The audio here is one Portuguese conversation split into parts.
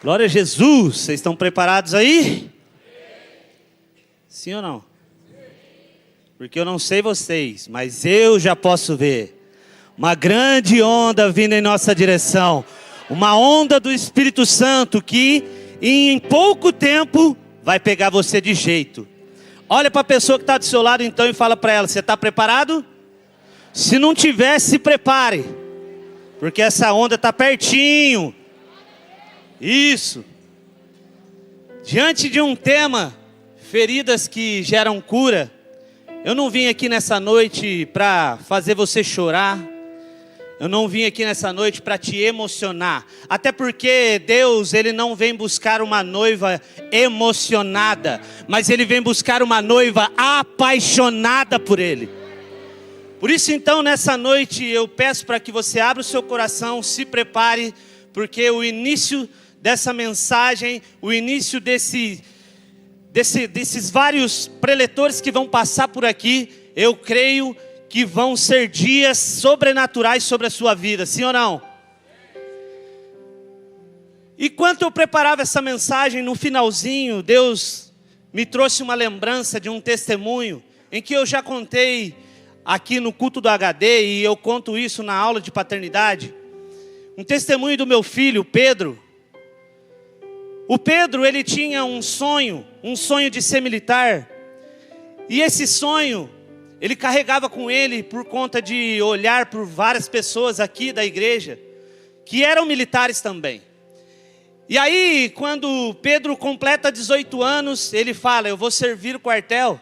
Glória a Jesus. Vocês estão preparados aí? Sim ou não? Porque eu não sei vocês, mas eu já posso ver uma grande onda vindo em nossa direção. Uma onda do Espírito Santo que em pouco tempo vai pegar você de jeito. Olha para a pessoa que está do seu lado então e fala para ela: você está preparado? Se não tiver, se prepare, porque essa onda está pertinho. Isso. Diante de um tema, feridas que geram cura, eu não vim aqui nessa noite para fazer você chorar. Eu não vim aqui nessa noite para te emocionar. Até porque Deus, Ele não vem buscar uma noiva emocionada, mas Ele vem buscar uma noiva apaixonada por Ele. Por isso então, nessa noite, eu peço para que você abra o seu coração, se prepare, porque o início dessa mensagem, o início desses vários preletores que vão passar por aqui, eu creio que vão ser dias sobrenaturais sobre a sua vida, sim ou não? Enquanto eu preparava essa mensagem, no finalzinho, Deus me trouxe uma lembrança de um testemunho, em que eu já contei aqui no culto do HD, e eu conto isso na aula de paternidade. Um testemunho do meu filho, Pedro. O Pedro, ele tinha um sonho de ser militar. E esse sonho, ele carregava com ele por conta de olhar por várias pessoas aqui da igreja, que eram militares também. E aí, quando Pedro completa 18 anos, ele fala: eu vou servir o quartel.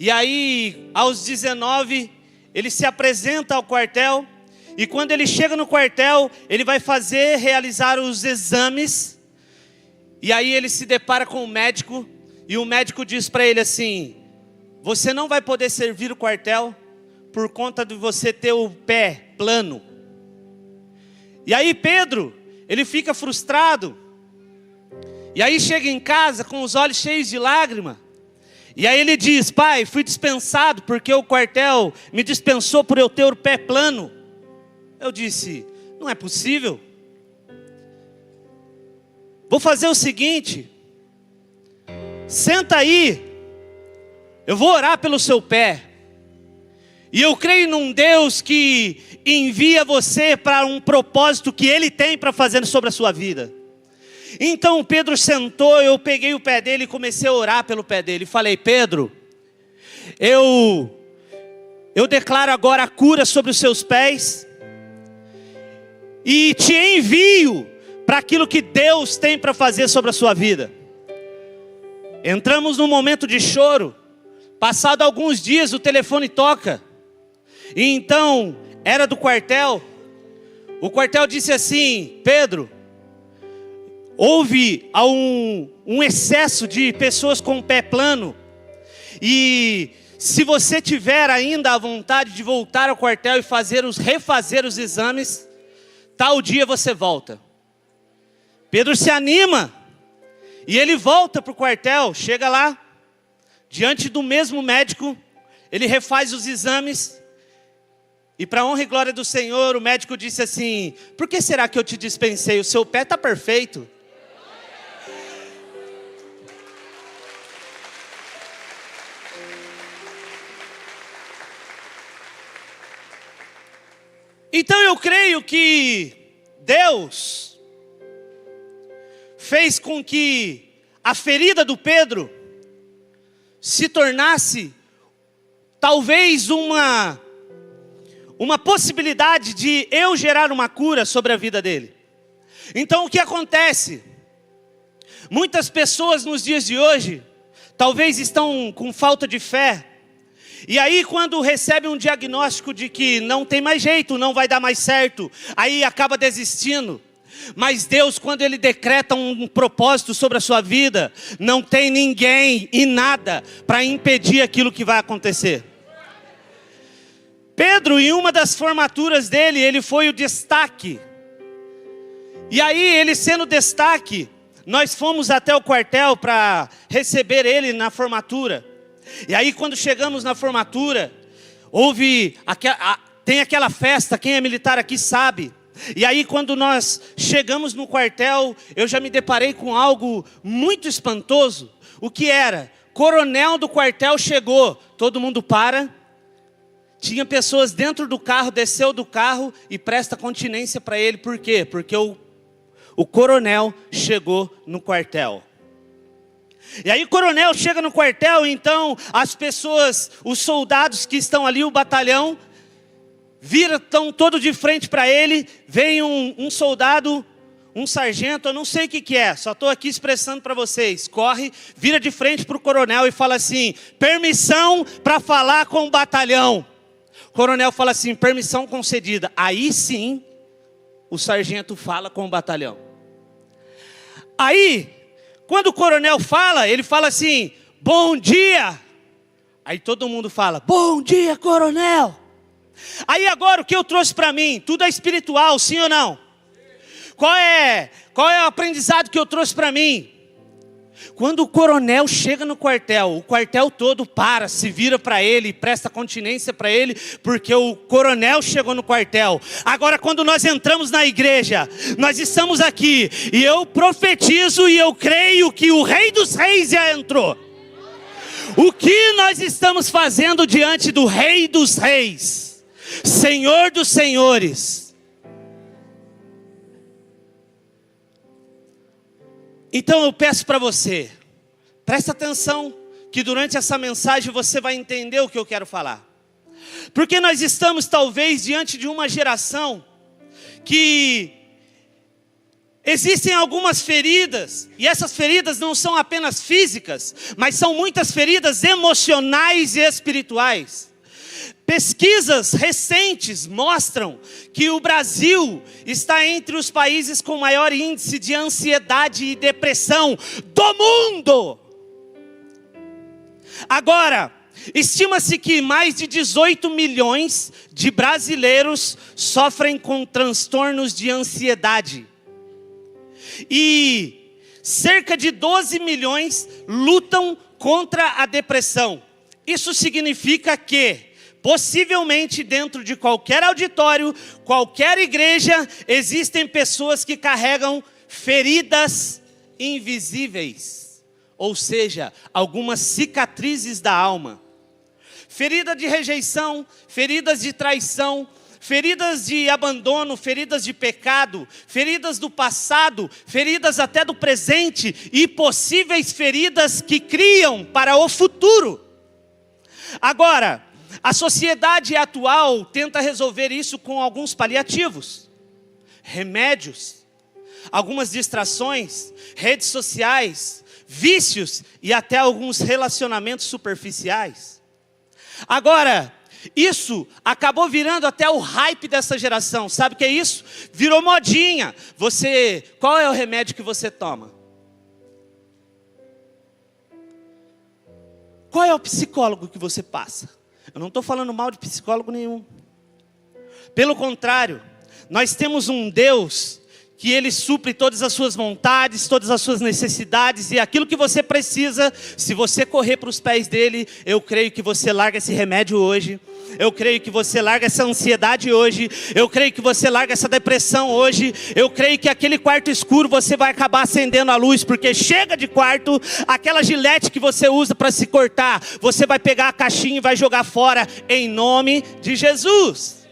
E aí, aos 19, ele se apresenta ao quartel. E quando ele chega no quartel, ele vai realizar os exames. E aí ele se depara com o médico, e o médico diz para ele assim: você não vai poder servir o quartel por conta de você ter o pé plano. E aí Pedro, ele fica frustrado, e aí chega em casa com os olhos cheios de lágrima. E aí ele diz: pai, fui dispensado porque o quartel me dispensou por eu ter o pé plano. Eu disse: não é possível. Vou fazer o seguinte, senta aí, eu vou orar pelo seu pé. E eu creio num Deus que envia você para um propósito que Ele tem para fazer sobre a sua vida. Então Pedro sentou, eu peguei o pé dele e comecei a orar pelo pé dele. Falei: Pedro, eu declaro agora a cura sobre os seus pés. E te envio para aquilo que Deus tem para fazer sobre a sua vida. Entramos num momento de choro. Passado alguns dias o telefone toca. E então era do quartel. O quartel disse assim: Pedro, houve um excesso de pessoas com o pé plano. E se você tiver ainda a vontade de voltar ao quartel e refazer os exames, tal dia você volta. Pedro se anima, e ele volta para o quartel, chega lá, diante do mesmo médico, ele refaz os exames, e para a honra e glória do Senhor, o médico disse assim: por que será que eu te dispensei? O seu pé está perfeito. Então eu creio que Deus fez com que a ferida do Pedro se tornasse talvez uma possibilidade de eu gerar uma cura sobre a vida dele. Então o que acontece? Muitas pessoas nos dias de hoje talvez estão com falta de fé. E aí quando recebe um diagnóstico de que não tem mais jeito, não vai dar mais certo, aí acaba desistindo. Mas Deus, quando Ele decreta um propósito sobre a sua vida, não tem ninguém e nada para impedir aquilo que vai acontecer. Pedro, em uma das formaturas dele, ele foi o destaque. E aí, ele sendo destaque, nós fomos até o quartel para receber ele na formatura. E aí, quando chegamos na formatura, tem aquela festa, quem é militar aqui sabe. E aí quando nós chegamos no quartel, eu já me deparei com algo muito espantoso. O que era? Coronel do quartel chegou, todo mundo para. Tinha pessoas dentro do carro, desceu do carro e presta continência para ele. Por quê? Porque o coronel chegou no quartel. E aí o coronel chega no quartel, então as pessoas, os soldados que estão ali, o batalhão, estão todos de frente para ele. Vem um soldado, um sargento, eu não sei o que é, só estou aqui expressando para vocês. Corre, vira de frente para o coronel e fala assim: permissão para falar com o batalhão. O coronel fala assim: permissão concedida. Aí sim, o sargento fala com o batalhão. Aí, quando o coronel fala, ele fala assim: bom dia. Aí todo mundo fala: bom dia, coronel. Aí agora o que eu trouxe para mim? Tudo é espiritual, sim ou não? Qual é o aprendizado que eu trouxe para mim? Quando o coronel chega no quartel, o quartel todo para, se vira para ele, presta continência para ele, porque o coronel chegou no quartel. Agora quando nós entramos na igreja, nós estamos aqui, e eu profetizo e eu creio que o Rei dos Reis já entrou. O que nós estamos fazendo diante do Rei dos Reis, Senhor dos Senhores? Então eu peço para você, presta atenção, que durante essa mensagem você vai entender o que eu quero falar. Porque nós estamos talvez diante de uma geração que existem algumas feridas, e essas feridas não são apenas físicas, mas são muitas feridas emocionais e espirituais. Pesquisas recentes mostram que o Brasil está entre os países com maior índice de ansiedade e depressão do mundo. Agora, estima-se que mais de 18 milhões de brasileiros sofrem com transtornos de ansiedade. E cerca de 12 milhões lutam contra a depressão. Isso significa que possivelmente dentro de qualquer auditório, qualquer igreja, existem pessoas que carregam feridas invisíveis. Ou seja, algumas cicatrizes da alma. Ferida de rejeição, feridas de traição, feridas de abandono, feridas de pecado, feridas do passado, feridas até do presente e possíveis feridas que criam para o futuro. Agora, a sociedade atual tenta resolver isso com alguns paliativos, remédios, algumas distrações, redes sociais, vícios e até alguns relacionamentos superficiais. Agora, isso acabou virando até o hype dessa geração. Sabe o que é isso? Virou modinha. Qual é o remédio que você toma? Qual é o psicólogo que você passa? Eu não estou falando mal de psicólogo nenhum. Pelo contrário, nós temos um Deus que Ele supre todas as suas vontades, todas as suas necessidades, e aquilo que você precisa, se você correr para os pés dEle, eu creio que você larga esse remédio hoje, eu creio que você larga essa ansiedade hoje, eu creio que você larga essa depressão hoje, eu creio que aquele quarto escuro você vai acabar acendendo a luz, porque chega de quarto, aquela gilete que você usa para se cortar, você vai pegar a caixinha e vai jogar fora, em nome de Jesus.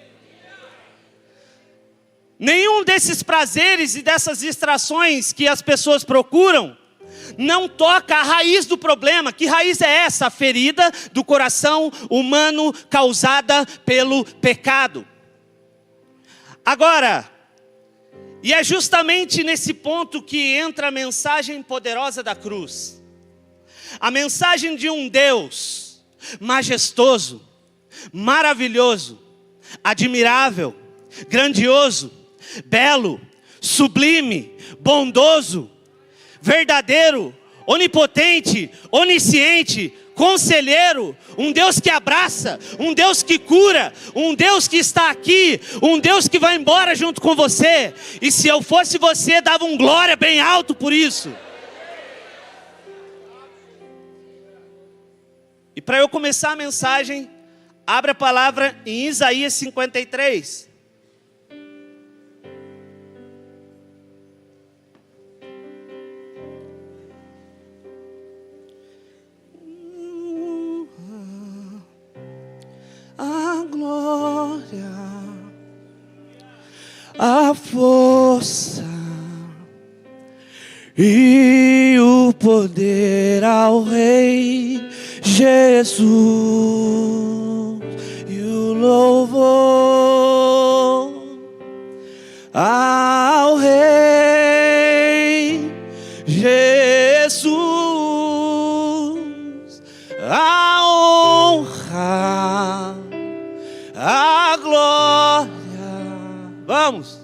Nenhum desses prazeres e dessas distrações que as pessoas procuram não toca a raiz do problema. Que raiz é essa? A ferida do coração humano causada pelo pecado. Agora, e é justamente nesse ponto que entra a mensagem poderosa da cruz. A mensagem de um Deus majestoso, maravilhoso, admirável, grandioso, belo, sublime, bondoso, verdadeiro, onipotente, onisciente, conselheiro, um Deus que abraça, um Deus que cura, um Deus que está aqui, um Deus que vai embora junto com você. E se eu fosse você, dava um glória bem alto por isso. E para eu começar a mensagem, abra a palavra em Isaías 53. a força e o poder ao Rei Jesus, e o louvor ao Rei Jesus, a honra, a glória. Vamos.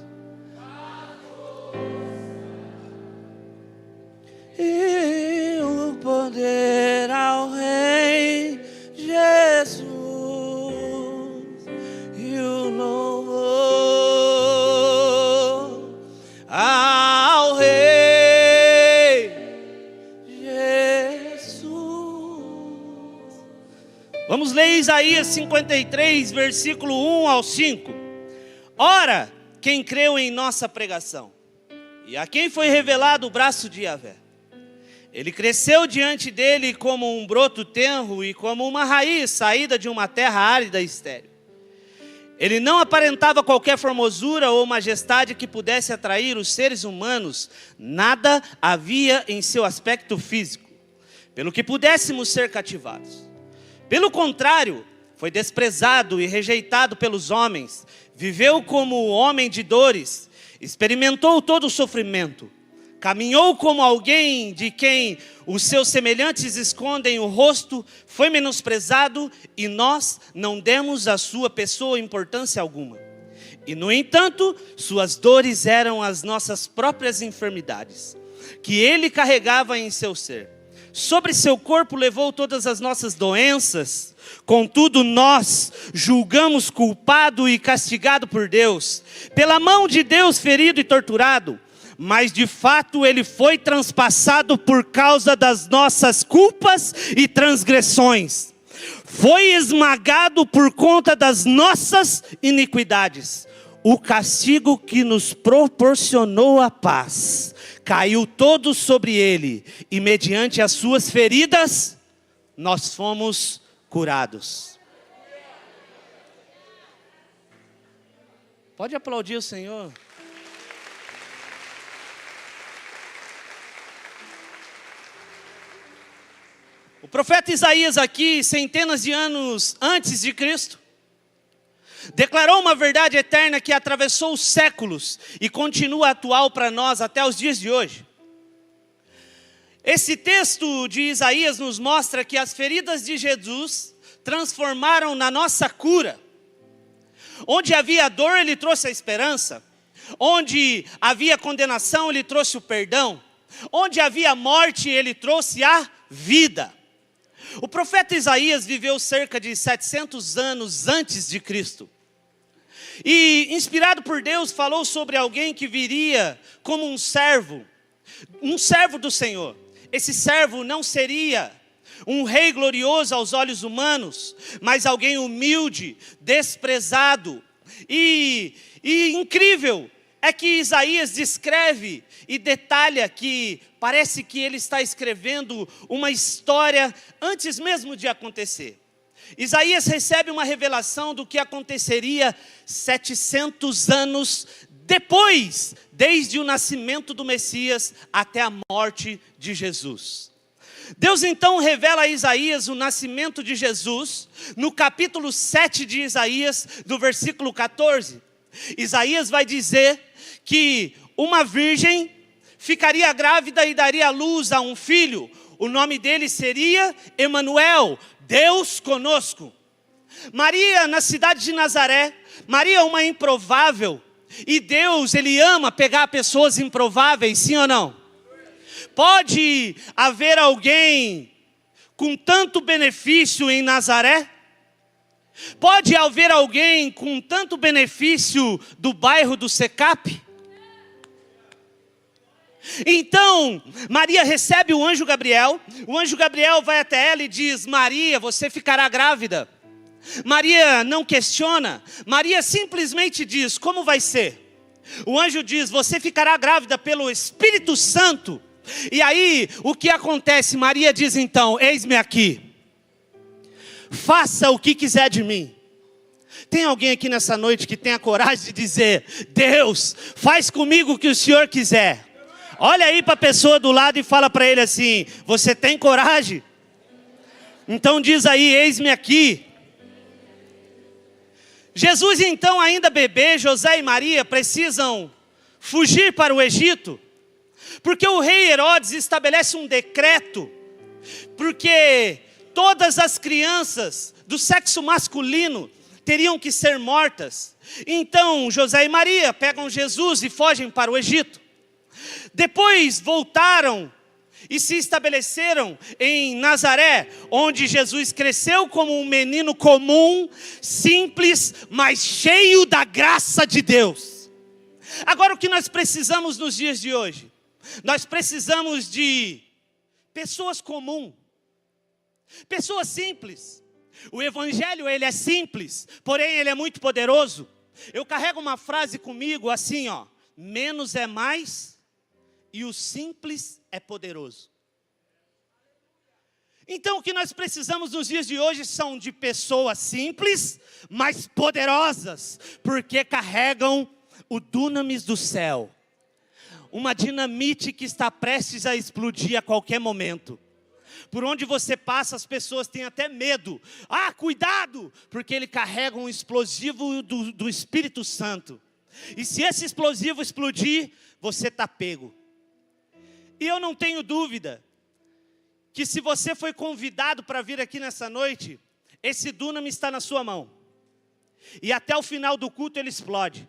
E o poder ao Rei Jesus, e o louvor ao Rei Jesus. Vamos ler Isaías 53, versículo 1 ao 5. Ora, quem creu em nossa pregação, e a quem foi revelado o braço de Yahvé, ele cresceu diante dele como um broto tenro e como uma raiz saída de uma terra árida e estéril. Ele não aparentava qualquer formosura ou majestade que pudesse atrair os seres humanos. Nada havia em seu aspecto físico, pelo que pudéssemos ser cativados. Pelo contrário, foi desprezado e rejeitado pelos homens. Viveu como homem de dores, experimentou todo o sofrimento. Caminhou como alguém de quem os seus semelhantes escondem o rosto, foi menosprezado e nós não demos à sua pessoa importância alguma. E no entanto, suas dores eram as nossas próprias enfermidades, que ele carregava em seu ser. Sobre seu corpo levou todas as nossas doenças, contudo nós julgamos culpado e castigado por Deus, pela mão de Deus ferido e torturado. Mas de fato ele foi transpassado por causa das nossas culpas e transgressões. Foi esmagado por conta das nossas iniquidades. O castigo que nos proporcionou a paz caiu todo sobre ele, e mediante as suas feridas nós fomos curados. Pode aplaudir o Senhor. O profeta Isaías aqui, centenas de anos antes de Cristo, declarou uma verdade eterna que atravessou os séculos e continua atual para nós até os dias de hoje. Esse texto de Isaías nos mostra que as feridas de Jesus transformaram na nossa cura. Onde havia dor, ele trouxe a esperança. Onde havia condenação, ele trouxe o perdão. Onde havia morte, ele trouxe a vida. O profeta Isaías viveu cerca de 700 anos antes de Cristo. E, inspirado por Deus, falou sobre alguém que viria como um servo do Senhor. Esse servo não seria um rei glorioso aos olhos humanos, mas alguém humilde, desprezado. E incrível é que Isaías descreve e detalha que parece que ele está escrevendo uma história antes mesmo de acontecer. Isaías recebe uma revelação do que aconteceria 700 anos depois, desde o nascimento do Messias até a morte de Jesus. Deus então revela a Isaías o nascimento de Jesus, no capítulo 7 de Isaías, do versículo 14. Isaías vai dizer que uma virgem ficaria grávida e daria à luz a um filho. O nome dele seria Emanuel, Deus conosco. Maria, na cidade de Nazaré, Maria uma improvável. E Deus, Ele ama pegar pessoas improváveis, sim ou não? Pode haver alguém com tanto benefício em Nazaré? Pode haver alguém com tanto benefício do bairro do Secap? Então, Maria recebe o anjo Gabriel vai até ela e diz: Maria, você ficará grávida. Maria não questiona, Maria simplesmente diz: como vai ser? O anjo diz: você ficará grávida pelo Espírito Santo. E aí, o que acontece? Maria diz então: eis-me aqui, faça o que quiser de mim. Tem alguém aqui nessa noite que tem a coragem de dizer: Deus, faz comigo o que o Senhor quiser? Olha aí para a pessoa do lado e fala para ele assim: você tem coragem? Então diz aí: eis-me aqui. Jesus então, ainda bebê, José e Maria precisam fugir para o Egito, porque o rei Herodes estabelece um decreto, porque todas as crianças do sexo masculino teriam que ser mortas. Então José e Maria pegam Jesus e fogem para o Egito. Depois voltaram e se estabeleceram em Nazaré, onde Jesus cresceu como um menino comum, simples, mas cheio da graça de Deus. Agora, o que nós precisamos nos dias de hoje? Nós precisamos de pessoas comuns, pessoas simples. O evangelho, ele é simples, porém ele é muito poderoso. Eu carrego uma frase comigo assim, ó: menos é mais e o simples é poderoso. Então o que nós precisamos nos dias de hoje são de pessoas simples, mas poderosas, porque carregam o dunamis do céu. Uma dinamite que está prestes a explodir a qualquer momento. Por onde você passa, as pessoas têm até medo. Ah, cuidado! Porque ele carrega um explosivo do Espírito Santo. E se esse explosivo explodir, você está pego. E eu não tenho dúvida que se você foi convidado para vir aqui nessa noite, esse dunamis está na sua mão. E até o final do culto ele explode.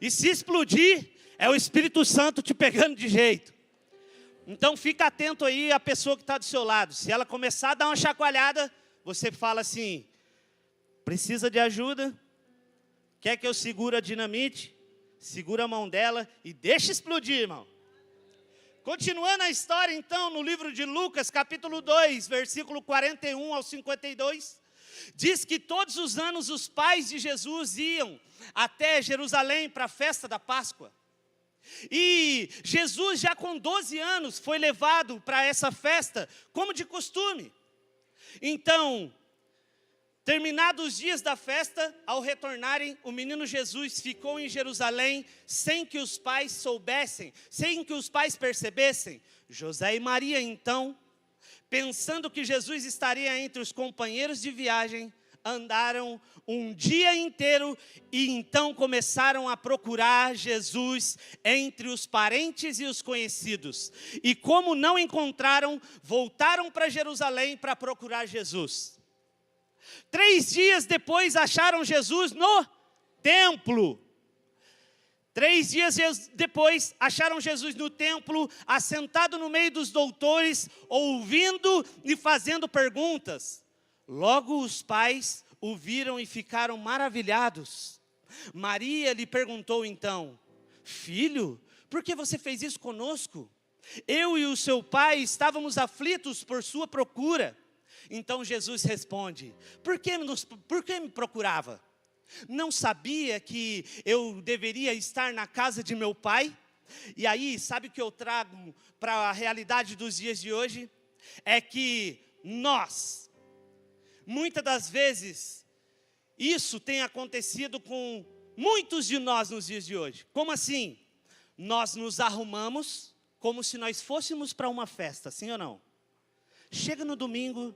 E se explodir, é o Espírito Santo te pegando de jeito. Então fica atento aí à pessoa que está do seu lado. Se ela começar a dar uma chacoalhada, você fala assim: precisa de ajuda? Quer que eu segure a dinamite? Segura a mão dela e deixa explodir, irmão. Continuando a história então, no livro de Lucas, capítulo 2, versículo 41 ao 52, diz que todos os anos os pais de Jesus iam até Jerusalém para a festa da Páscoa. E Jesus, já com 12 anos, foi levado para essa festa, como de costume. Então, terminados os dias da festa, ao retornarem, o menino Jesus ficou em Jerusalém, sem que os pais soubessem, sem que os pais percebessem. José e Maria, então, pensando que Jesus estaria entre os companheiros de viagem, andaram um dia inteiro e então começaram a procurar Jesus entre os parentes e os conhecidos. E como não encontraram, voltaram para Jerusalém para procurar Jesus. 3 dias depois acharam Jesus no templo. 3 dias depois acharam Jesus no templo, assentado no meio dos doutores, ouvindo e fazendo perguntas. Logo os pais o viram e ficaram maravilhados. Maria lhe perguntou então: filho, por que você fez isso conosco? Eu e o seu pai estávamos aflitos por sua procura. Então Jesus responde: por que me procurava? Não sabia que eu deveria estar na casa de meu pai? E aí, sabe o que eu trago para a realidade dos dias de hoje? É que nós, muitas das vezes, isso tem acontecido com muitos de nós nos dias de hoje. Como assim? Nós nos arrumamos como se nós fôssemos para uma festa, sim ou não? Chega no domingo,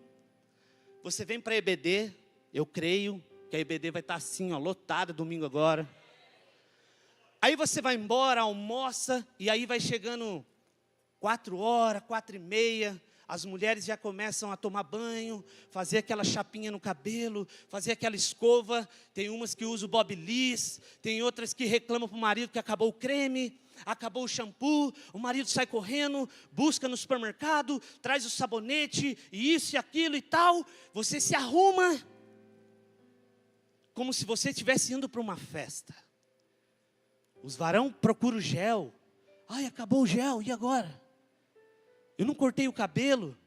você vem para a EBD, eu creio que a EBD vai estar assim, ó, lotada domingo agora. Aí você vai embora, almoça, e aí vai chegando 4 horas, 4h30, as mulheres já começam a tomar banho, fazer aquela chapinha no cabelo, fazer aquela escova. Tem umas que usam o Babyliss, tem outras que reclamam para o marido que acabou o creme, acabou o shampoo. O marido sai correndo, busca no supermercado, traz o sabonete, e isso e aquilo e tal. Você se arruma como se você estivesse indo para uma festa. Os varão procuram o gel. Ai, acabou o gel, e agora? Eu não cortei o cabelo.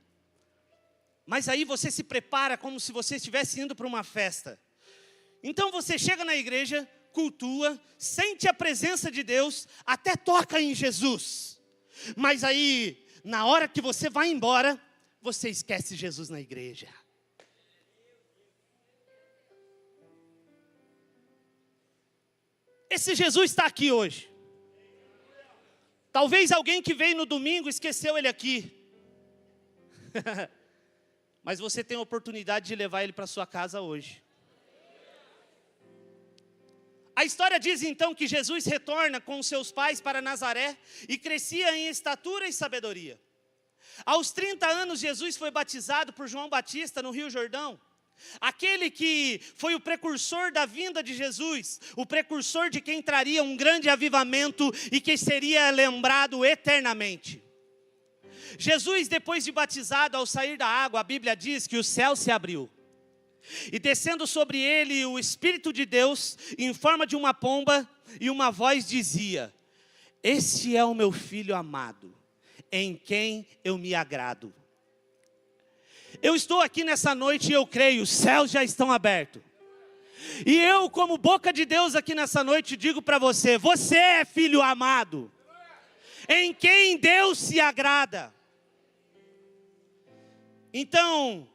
Mas aí você se prepara como se você estivesse indo para uma festa. Então você chega na igreja, cultua, sente a presença de Deus, até toca em Jesus. Mas aí, na hora que você vai embora, você esquece Jesus na igreja. Esse Jesus está aqui hoje. Talvez alguém que veio no domingo esqueceu ele aqui. Mas você tem a oportunidade de levar ele para sua casa hoje. A história diz então que Jesus retorna com seus pais para Nazaré e crescia em estatura e sabedoria. Aos 30 anos, Jesus foi batizado por João Batista no Rio Jordão. Aquele que foi o precursor da vinda de Jesus, o precursor de quem traria um grande avivamento e que seria lembrado eternamente. Jesus, depois de batizado, ao sair da água, a Bíblia diz que o céu se abriu. E descendo sobre ele o Espírito de Deus, em forma de uma pomba, e uma voz dizia: este é o meu Filho amado, em quem eu me agrado. Eu estou aqui nessa noite e eu creio, os céus já estão abertos. E eu, como boca de Deus aqui nessa noite, digo para você: você é filho amado, em quem Deus se agrada. Então,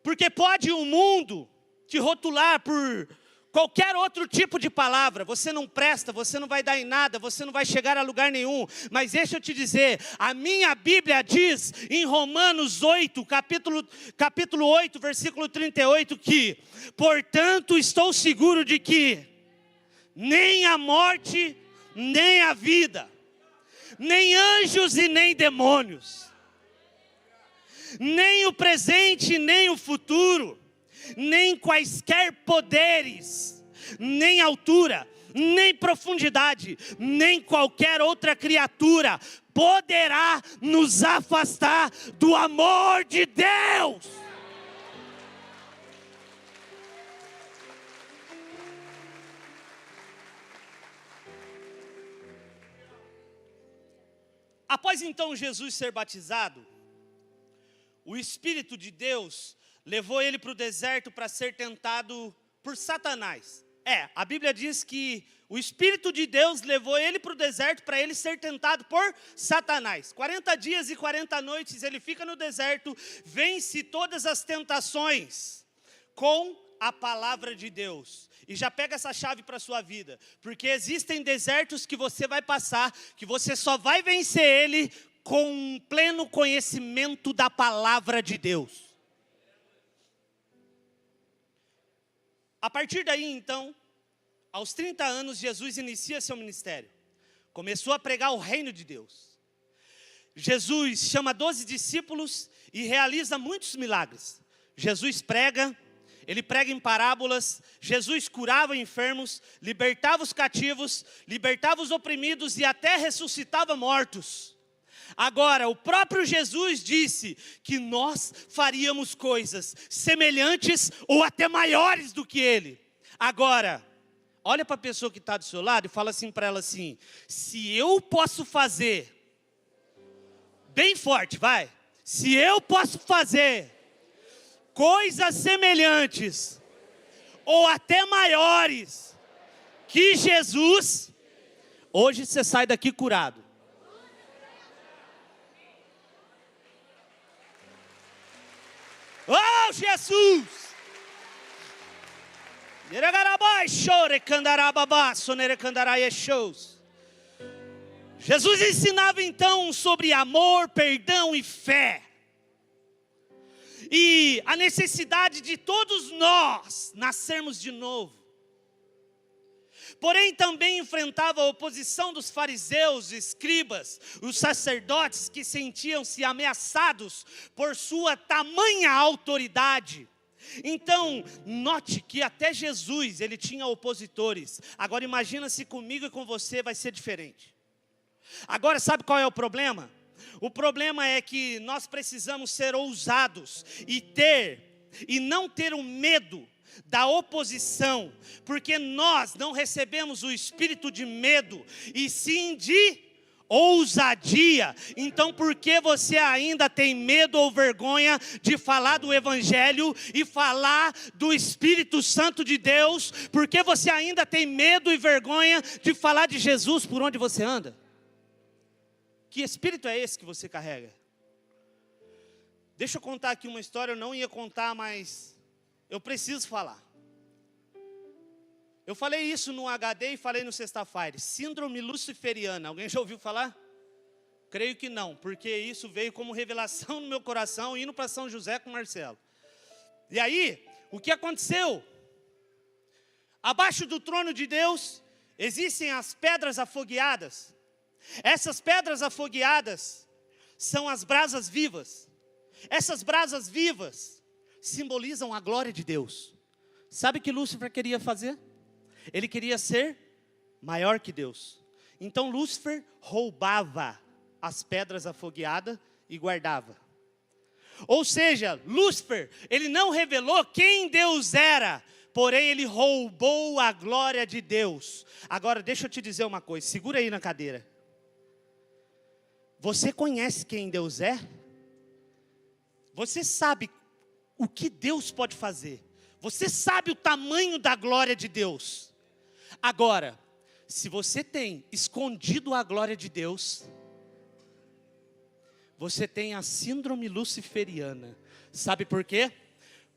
porque pode o mundo te rotular por qualquer outro tipo de palavra, você não presta, você não vai dar em nada, você não vai chegar a lugar nenhum. Mas deixa eu te dizer, a minha Bíblia diz em Romanos 8, capítulo 8, versículo 38, que, portanto, estou seguro de que nem a morte, nem a vida, nem anjos e nem demônios, nem o presente, nem o futuro, nem quaisquer poderes, nem altura, nem profundidade, nem qualquer outra criatura poderá nos afastar do amor de Deus. Após então Jesus ser batizado, o Espírito de Deus levou ele para o deserto para ser tentado por Satanás. A Bíblia diz que o Espírito de Deus levou ele para o deserto para ele ser tentado por Satanás. 40 dias e 40 noites ele fica no deserto, vence todas as tentações com a palavra de Deus. E já pega essa chave para a sua vida, porque existem desertos que você vai passar, que você só vai vencer ele com um pleno conhecimento da palavra de Deus. A partir daí, então, aos 30 anos, Jesus inicia seu ministério. Começou a pregar o reino de Deus. Jesus chama 12 discípulos e realiza muitos milagres. Jesus prega, ele prega em parábolas. Jesus curava enfermos, libertava os cativos, libertava os oprimidos e até ressuscitava mortos. Agora, o próprio Jesus disse que nós faríamos coisas semelhantes ou até maiores do que ele. Agora, olha para a pessoa que está do seu lado e fala assim para ela assim: se eu posso fazer, bem forte, vai. Se eu posso fazer coisas semelhantes ou até maiores que Jesus, hoje você sai daqui curado. Oh, Jesus! Jesus ensinava então sobre amor, perdão e fé. E a necessidade de todos nós nascermos de novo. Porém também enfrentava a oposição dos fariseus, escribas, os sacerdotes que sentiam-se ameaçados por sua tamanha autoridade. Então, note que até Jesus, ele tinha opositores. Agora imagina se comigo e com você vai ser diferente. Agora sabe qual é o problema? O problema é que nós precisamos ser ousados e não ter o medo da oposição, porque nós não recebemos o espírito de medo, e sim de ousadia. Então por que você ainda tem medo ou vergonha de falar do Evangelho e falar do Espírito Santo de Deus? Por que você ainda tem medo e vergonha de falar de Jesus por onde você anda? Que espírito é esse que você carrega? Deixa eu contar aqui uma história, eu não ia contar, mas eu preciso falar. Eu falei isso no HD e falei no Sexta-feira. Síndrome luciferiana. Alguém já ouviu falar? Creio que não, porque isso veio como revelação no meu coração, indo para São José com o Marcelo. E aí, o que aconteceu? Abaixo do trono de Deus, existem as pedras afogueadas. Essas pedras afogueadas são as brasas vivas. Essas brasas vivas simbolizam a glória de Deus. Sabe o que Lúcifer queria fazer? Ele queria ser maior que Deus. Então Lúcifer roubava as pedras afogueadas e guardava. Ou seja, Lúcifer, ele não revelou quem Deus era, porém ele roubou a glória de Deus. Agora deixa eu te dizer uma coisa, segura aí na cadeira. Você conhece quem Deus é? Você sabe o que Deus pode fazer? Você sabe o tamanho da glória de Deus? Agora, se você tem escondido a glória de Deus, você tem a síndrome luciferiana. Sabe por quê?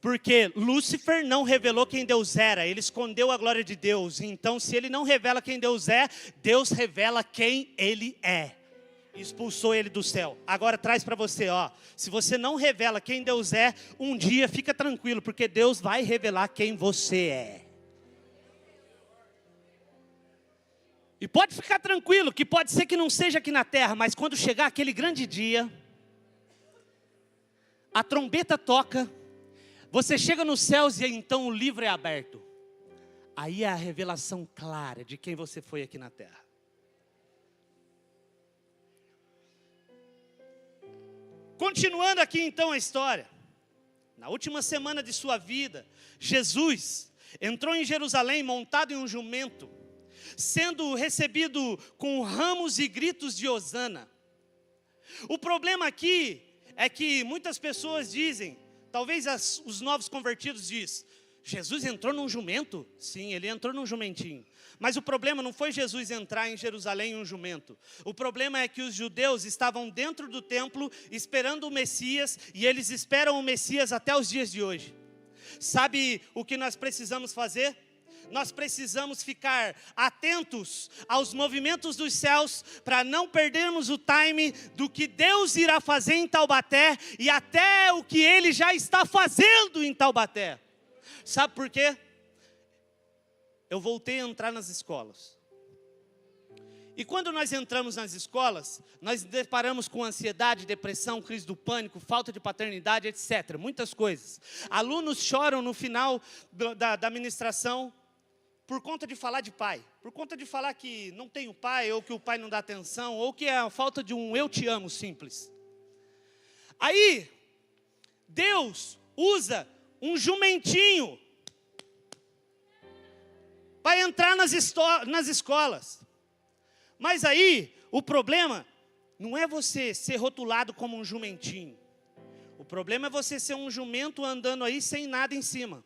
Porque Lúcifer não revelou quem Deus era, ele escondeu a glória de Deus. Então, se ele não revela quem Deus é, Deus revela quem ele é. Expulsou ele do céu. Agora traz para você, ó. Se você não revela quem Deus é, um dia fica tranquilo, porque Deus vai revelar quem você é. E pode ficar tranquilo, que pode ser que não seja aqui na terra, mas quando chegar aquele grande dia, a trombeta toca, você chega nos céus e então o livro é aberto. Aí é a revelação clara de quem você foi aqui na terra. Continuando aqui então a história. Na última semana de sua vida, Jesus entrou em Jerusalém montado em um jumento, sendo recebido com ramos e gritos de hosana. O problema aqui é que muitas pessoas dizem, talvez os novos convertidos dizem, Jesus entrou num jumento? Sim, ele entrou num jumentinho. Mas o problema não foi Jesus entrar em Jerusalém em um jumento. O problema é que os judeus estavam dentro do templo esperando o Messias, e eles esperam o Messias até os dias de hoje. Sabe o que nós precisamos fazer? Nós precisamos ficar atentos aos movimentos dos céus, para não perdermos o time do que Deus irá fazer em Taubaté, e até o que Ele já está fazendo em Taubaté. Sabe por quê? Eu voltei a entrar nas escolas. E quando nós entramos nas escolas, nós deparamos com ansiedade, depressão, crise do pânico, falta de paternidade, etc. Muitas coisas. Alunos choram no final da ministração por conta de falar de pai. Por conta de falar que não tem o pai, ou que o pai não dá atenção, ou que é a falta de um eu te amo simples. Aí, Deus usa um jumentinho para entrar nas escolas. Mas aí, o problema não é você ser rotulado como um jumentinho. O problema é você ser um jumento andando aí sem nada em cima.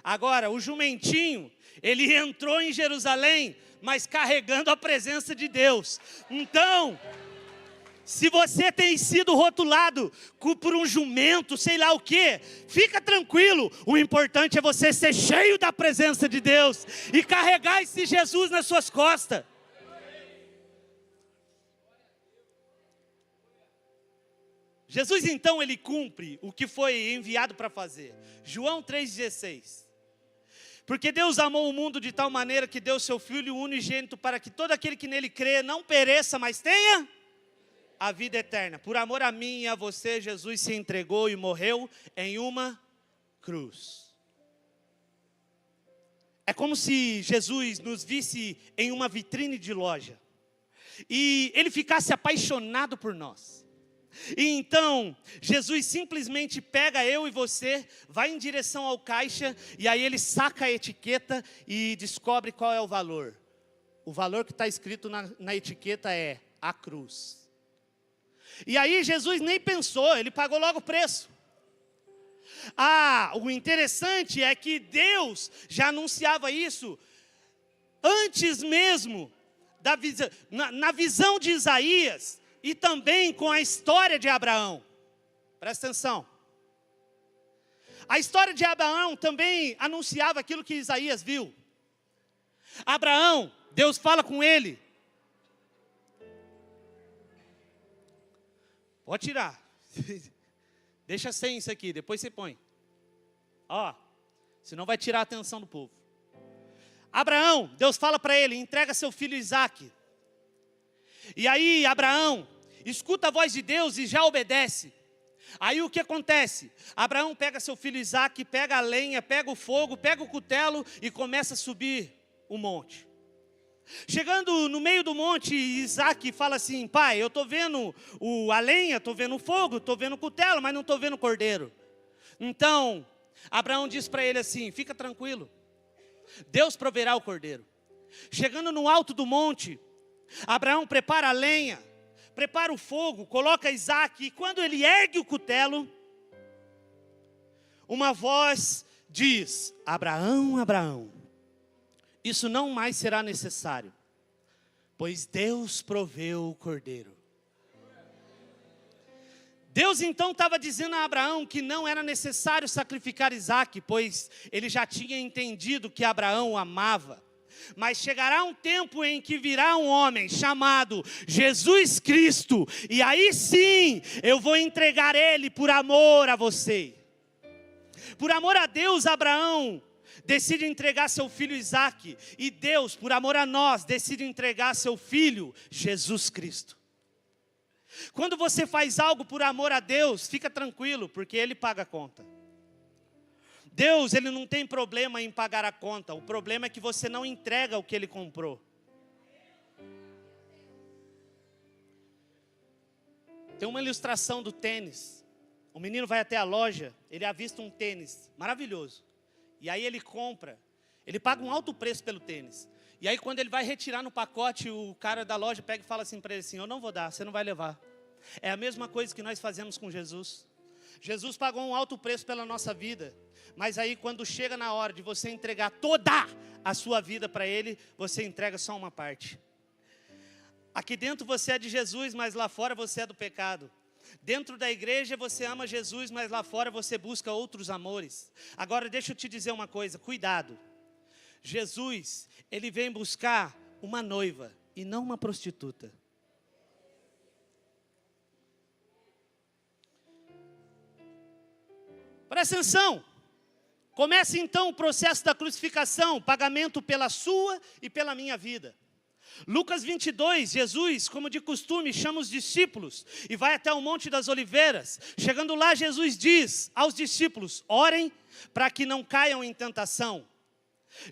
Agora, o jumentinho, ele entrou em Jerusalém, mas carregando a presença de Deus. Então, se você tem sido rotulado por um jumento, sei lá o quê, fica tranquilo. O importante é você ser cheio da presença de Deus e carregar esse Jesus nas suas costas. Jesus então ele cumpre o que foi enviado para fazer. João 3,16. Porque Deus amou o mundo de tal maneira que deu seu Filho unigênito, para que todo aquele que nele crê não pereça, mas tenha a vida eterna. Por amor a mim e a você, Jesus se entregou e morreu em uma cruz. É como se Jesus nos visse em uma vitrine de loja e ele ficasse apaixonado por nós. E então, Jesus simplesmente pega eu e você, vai em direção ao caixa, e aí ele saca a etiqueta e descobre qual é o valor. O valor que está escrito na etiqueta é a cruz. E aí Jesus nem pensou, ele pagou logo o preço. O interessante é que Deus já anunciava isso antes mesmo da visão, na visão de Isaías, e também com a história de Abraão. Presta atenção. A história de Abraão também anunciava aquilo que Isaías viu. Abraão, Deus fala com ele. Pode tirar. Deixa sem isso aqui, depois você põe. Ó, senão vai tirar a atenção do povo. Abraão, Deus fala para ele, entrega seu filho Isaque. E aí Abraão escuta a voz de Deus e já obedece. Aí o que acontece? Abraão pega seu filho Isaque, pega a lenha, pega o fogo, pega o cutelo e começa a subir o monte. Chegando no meio do monte, Isaque fala assim: pai, eu estou vendo a lenha, estou vendo o fogo, estou vendo o cutelo, mas não estou vendo o cordeiro. Então, Abraão diz para ele assim: fica tranquilo, Deus proverá o cordeiro. Chegando no alto do monte, Abraão prepara a lenha, prepara o fogo, coloca Isaque, e quando ele ergue o cutelo, uma voz diz: Abraão, Abraão, isso não mais será necessário, pois Deus proveu o cordeiro. Deus então estava dizendo a Abraão que não era necessário sacrificar Isaque, pois ele já tinha entendido que Abraão o amava. Mas chegará um tempo em que virá um homem chamado Jesus Cristo, e aí sim eu vou entregar ele por amor a você. Por amor a Deus, Abraão decide entregar seu filho Isaque, e Deus, por amor a nós, decide entregar seu filho Jesus Cristo. Quando você faz algo por amor a Deus, fica tranquilo, porque Ele paga a conta. Deus, Ele não tem problema em pagar a conta, o problema é que você não entrega o que Ele comprou. Tem uma ilustração do tênis. O menino vai até a loja, ele avista um tênis maravilhoso. E aí ele compra, ele paga um alto preço pelo tênis. E aí quando ele vai retirar no pacote, o cara da loja pega e fala assim para ele assim: eu não vou dar, você não vai levar. É a mesma coisa que nós fazemos com Jesus. Jesus pagou um alto preço pela nossa vida. Mas aí quando chega na hora de você entregar toda a sua vida para Ele, você entrega só uma parte. Aqui dentro você é de Jesus, mas lá fora você é do pecado. Dentro da igreja você ama Jesus, mas lá fora você busca outros amores. Agora deixa eu te dizer uma coisa, cuidado. Jesus, Ele vem buscar uma noiva e não uma prostituta. Presta atenção. Começa então o processo da crucificação, pagamento pela sua e pela minha vida. Lucas 22, Jesus, como de costume, chama os discípulos e vai até o Monte das Oliveiras. Chegando lá, Jesus diz aos discípulos: orem para que não caiam em tentação.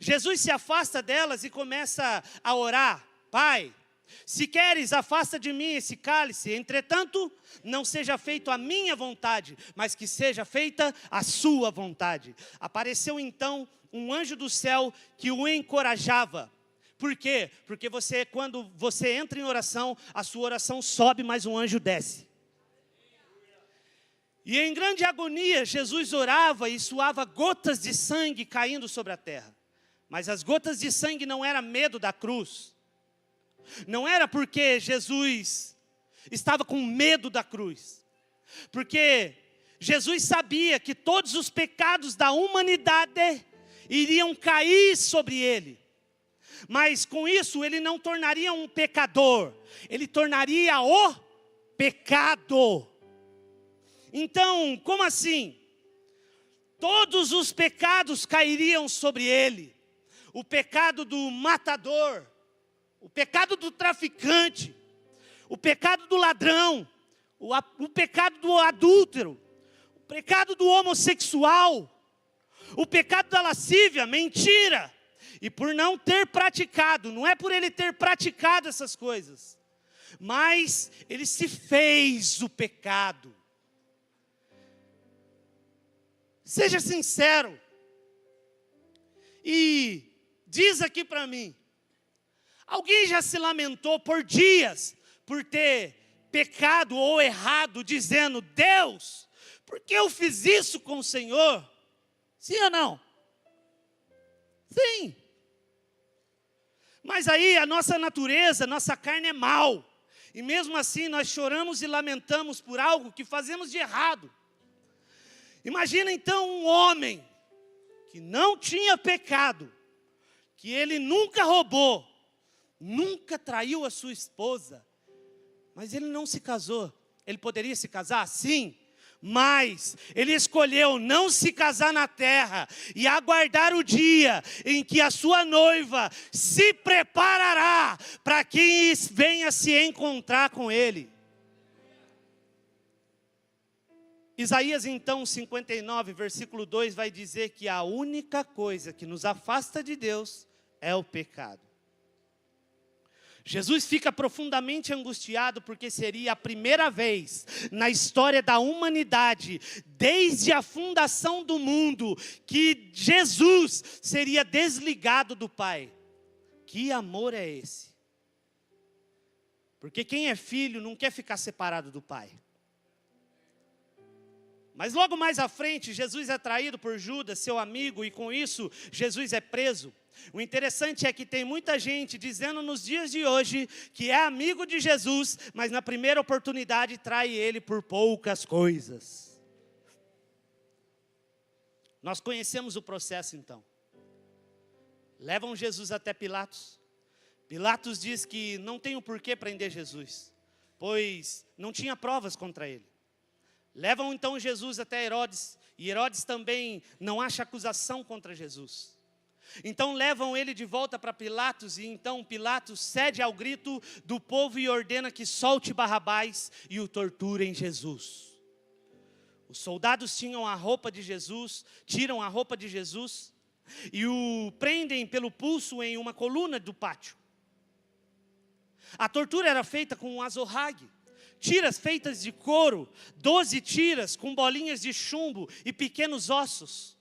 Jesus se afasta delas e começa a orar: Pai, se queres, afasta de mim esse cálice, entretanto, não seja feito a minha vontade, mas que seja feita a sua vontade. Apareceu então um anjo do céu que o encorajava. Por quê? Porque quando você entra em oração, a sua oração sobe, mas um anjo desce. E em grande agonia, Jesus orava e suava gotas de sangue caindo sobre a terra. Mas as gotas de sangue não era medo da cruz. Não era porque Jesus estava com medo da cruz. Porque Jesus sabia que todos os pecados da humanidade iriam cair sobre ele. Mas com isso ele não tornaria um pecador. Ele tornaria o pecado. Então, como assim? Todos os pecados cairiam sobre ele. O pecado do matador, o pecado do traficante, o pecado do ladrão, o pecado do adúltero, o pecado do homossexual, o pecado da lascívia, mentira. E por não ter praticado, não é por ele ter praticado essas coisas, mas ele se fez o pecado. Seja sincero. E diz aqui para mim, alguém já se lamentou por dias por ter pecado ou errado, dizendo: Deus, por que eu fiz isso com o Senhor? Sim ou não? Sim. Mas aí a nossa natureza, nossa carne é mal. E mesmo assim nós choramos e lamentamos por algo que fazemos de errado. Imagina então um homem que não tinha pecado, que ele nunca roubou, nunca traiu a sua esposa, mas ele não se casou. Ele poderia se casar? Sim, mas ele escolheu não se casar na terra e aguardar o dia em que a sua noiva se preparará para que venha se encontrar com ele. Isaías então 59, versículo 2 vai dizer que a única coisa que nos afasta de Deus é o pecado. Jesus fica profundamente angustiado porque seria a primeira vez na história da humanidade, desde a fundação do mundo, que Jesus seria desligado do Pai. Que amor é esse? Porque quem é filho não quer ficar separado do Pai. Mas logo mais à frente, Jesus é traído por Judas, seu amigo, e com isso, Jesus é preso. O interessante é que tem muita gente dizendo nos dias de hoje que é amigo de Jesus, mas na primeira oportunidade trai ele por poucas coisas. Nós conhecemos o processo então. Levam Jesus até Pilatos. Pilatos diz que não tem o porquê prender Jesus, pois não tinha provas contra ele. Levam então Jesus até Herodes, e Herodes também não acha acusação contra Jesus. Então levam ele de volta para Pilatos, e então Pilatos cede ao grito do povo e ordena que solte Barrabás e o torturem Jesus. Os soldados tinham a roupa de Jesus, tiram a roupa de Jesus e o prendem pelo pulso em uma coluna do pátio. A tortura era feita com um azorrague. Tiras feitas de couro, 12 tiras com bolinhas de chumbo e pequenos ossos.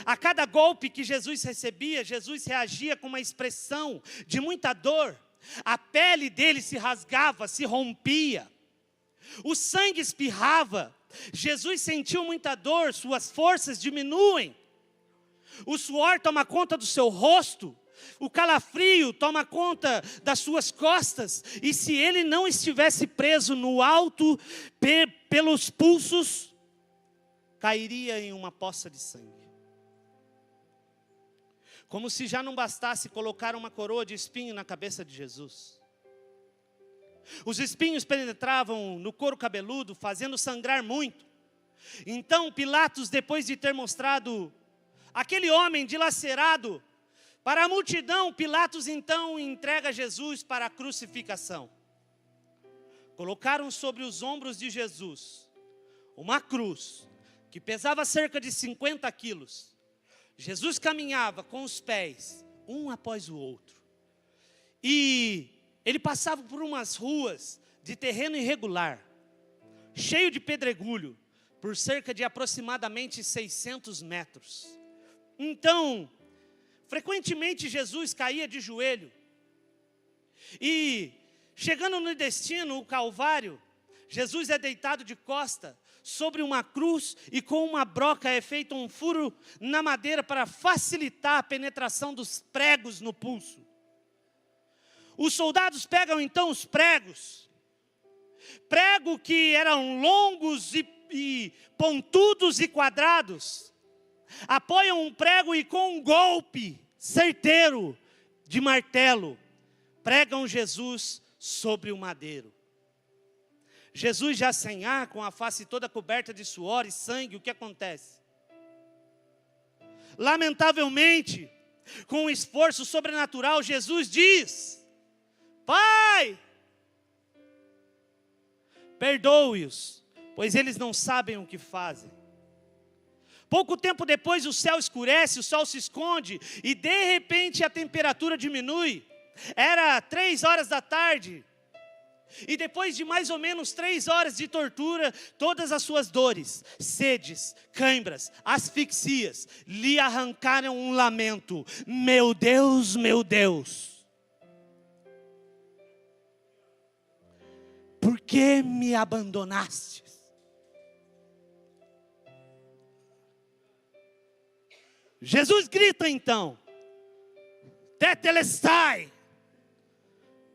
A cada golpe que Jesus recebia, Jesus reagia com uma expressão de muita dor. A pele dele se rasgava, se rompia. O sangue espirrava. Jesus sentiu muita dor, suas forças diminuem. O suor toma conta do seu rosto. O calafrio toma conta das suas costas, e se ele não estivesse preso no alto, pelos pulsos, cairia em uma poça de sangue. Como se já não bastasse colocar uma coroa de espinho na cabeça de Jesus. Os espinhos penetravam no couro cabeludo, fazendo sangrar muito. Então Pilatos, depois de ter mostrado aquele homem dilacerado para a multidão, Pilatos então entrega Jesus para a crucificação. Colocaram sobre os ombros de Jesus uma cruz que pesava cerca de 50 quilos. Jesus caminhava com os pés, um após o outro. E ele passava por umas ruas de terreno irregular, cheio de pedregulho, por cerca de aproximadamente 600 metros. Então, frequentemente Jesus caía de joelho. E, chegando no destino, o Calvário, Jesus é deitado de costa sobre uma cruz e com uma broca é feito um furo na madeira para facilitar a penetração dos pregos no pulso. Os soldados pegam então os pregos, que eram longos e pontudos e quadrados, apoiam um prego e com um golpe certeiro de martelo, pregam Jesus sobre o madeiro. Jesus já sem ar, com a face toda coberta de suor e sangue, o que acontece? Lamentavelmente, com um esforço sobrenatural, Jesus diz: Pai, perdoe-os, pois eles não sabem o que fazem. Pouco tempo depois o céu escurece, o sol se esconde e de repente a temperatura diminui. Era 3 horas da tarde. E depois de mais ou menos 3 horas de tortura, todas as suas dores, sedes, cãibras, asfixias, lhe arrancaram um lamento: meu Deus, por que me abandonaste? Jesus grita então: Tetelestai,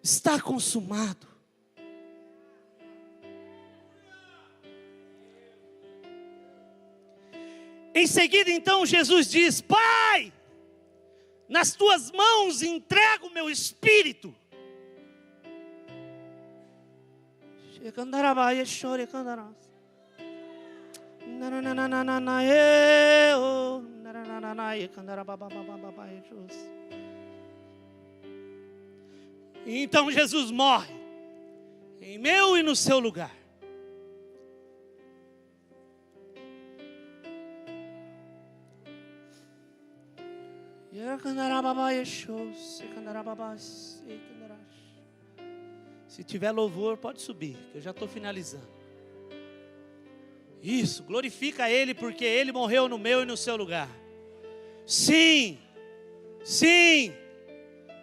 está consumado. Em seguida então Jesus diz: Pai, nas tuas mãos entrego o meu espírito. Então Jesus morre em meu e no seu lugar. Se tiver louvor, pode subir, que eu já estou finalizando. Isso, glorifica Ele, porque Ele morreu no meu e no seu lugar. Sim, sim,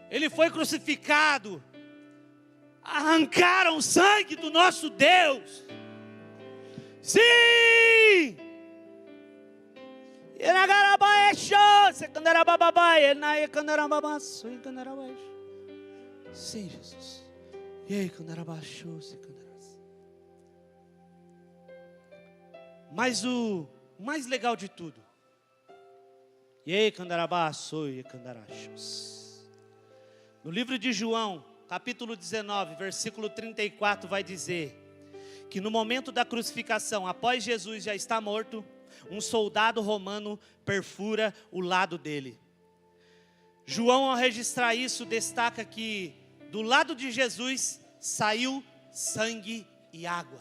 Ele foi crucificado. Arrancaram o sangue do nosso Deus. Sim! Sim, Jesus. Mas o mais legal de tudo, no livro de João, capítulo 19, versículo 34, vai dizer que no momento da crucificação, após Jesus já estar morto, um soldado romano perfura o lado dele. João, ao registrar isso, destaca que do lado de Jesus saiu sangue e água.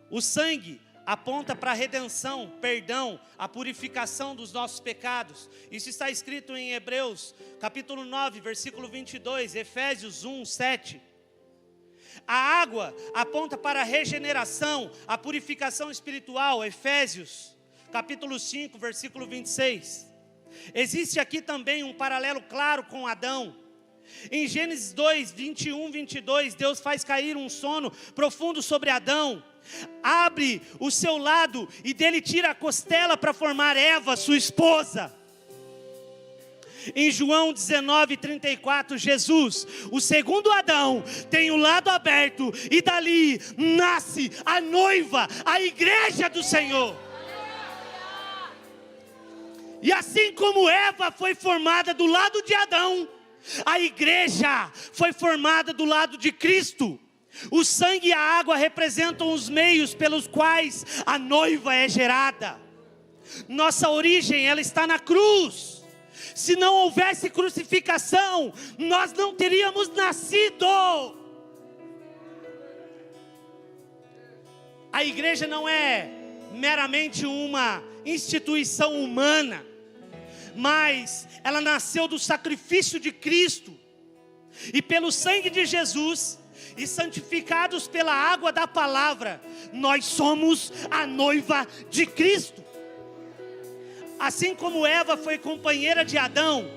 O sangue aponta para a redenção, perdão, a purificação dos nossos pecados. Isso está escrito em Hebreus, capítulo 9, versículo 22, Efésios 1, 7. A água aponta para a regeneração, a purificação espiritual, Efésios, capítulo 5, versículo 26. Existe aqui também um paralelo claro com Adão. Em Gênesis 2, 21, 22, Deus faz cair um sono profundo sobre Adão. Abre o seu lado e dele tira a costela para formar Eva, sua esposa. Em João 19, 34, Jesus, o segundo Adão, tem o lado aberto e dali nasce a noiva, a igreja do Senhor. E assim como Eva foi formada do lado de Adão, a igreja foi formada do lado de Cristo. O sangue e a água representam os meios pelos quais a noiva é gerada. Nossa origem, ela está na cruz. Se não houvesse crucificação, nós não teríamos nascido. A igreja não é meramente uma instituição humana, mas ela nasceu do sacrifício de Cristo. E pelo sangue de Jesus, e santificados pela água da palavra, nós somos a noiva de Cristo. Assim como Eva foi companheira de Adão,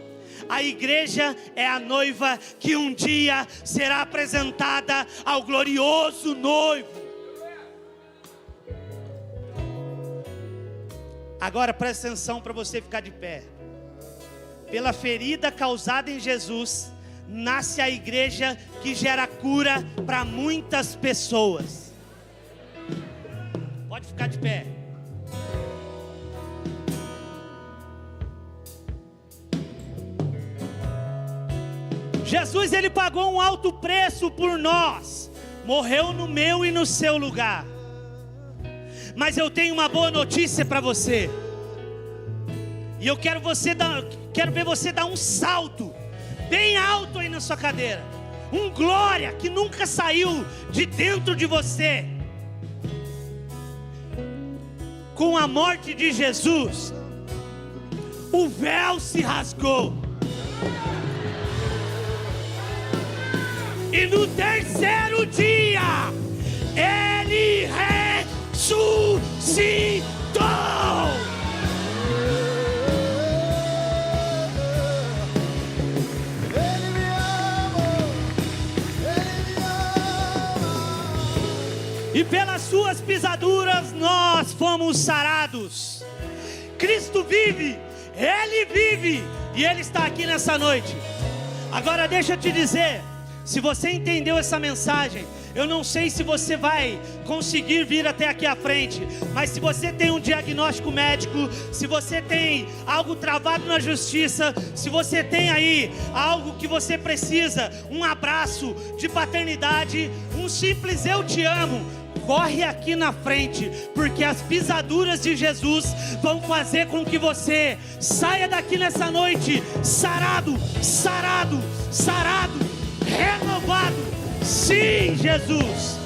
a igreja é a noiva que um dia será apresentada ao glorioso noivo. Agora presta atenção para você ficar de pé. Pela ferida causada em Jesus, nasce a igreja que gera cura para muitas pessoas. Pode ficar de pé. Jesus, ele pagou um alto preço por nós, morreu no meu e no seu lugar. Mas eu tenho uma boa notícia para você. E eu quero ver você dar um salto bem alto aí na sua cadeira. Um glória que nunca saiu de dentro de você. Com a morte de Jesus, o véu se rasgou. E no terceiro dia, Ele ressuscitou. Ele me ama. E pelas suas pisaduras nós fomos sarados. Cristo vive, Ele vive, e Ele está aqui nessa noite. Agora deixa eu te dizer, se você entendeu essa mensagem, Eu não sei se você vai conseguir vir até aqui à frente, mas se você tem um diagnóstico médico, se você tem algo travado na justiça, se você tem aí algo que você precisa, um abraço de paternidade, um simples eu te amo, corre aqui na frente, porque as pisaduras de Jesus vão fazer com que você saia daqui nessa noite sarado, sarado, sarado, renovado. Sim, Jesus.